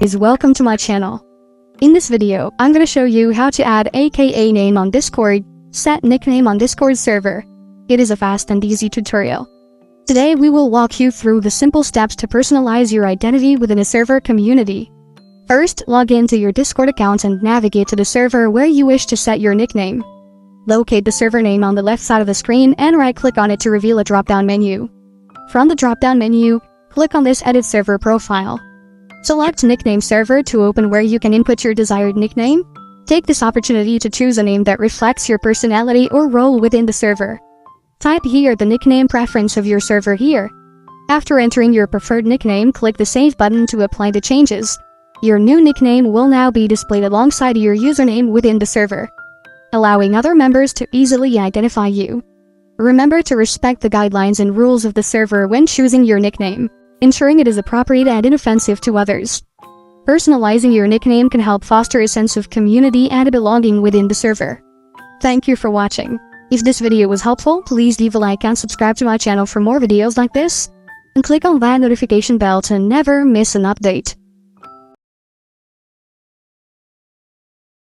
Welcome to my channel. In this video, I'm gonna show you how to add AKA name on Discord, set nickname on Discord server. It is a fast and easy tutorial. Today we will walk you through the simple steps to personalize your identity within a server community. First, log into your Discord account and navigate to the server where you wish to set your nickname. Locate the server name on the left side of the screen and right-click on it to reveal a drop-down menu. From the drop-down menu, click on this Edit Server Profile. Select Nickname Server to open where you can input your desired nickname. Take this opportunity to choose a name that reflects your personality or role within the server. Type here the nickname preference of your server here. After entering your preferred nickname, click the Save button to apply the changes. Your new nickname will now be displayed alongside your username within the server, allowing other members to easily identify you. Remember to respect the guidelines and rules of the server when choosing your nickname, ensuring it is appropriate and inoffensive to others. Personalizing your nickname can help foster a sense of community and belonging within the server. Thank you for watching. If this video was helpful, please leave a like and subscribe to my channel for more videos like this, and click on that notification bell to never miss an update.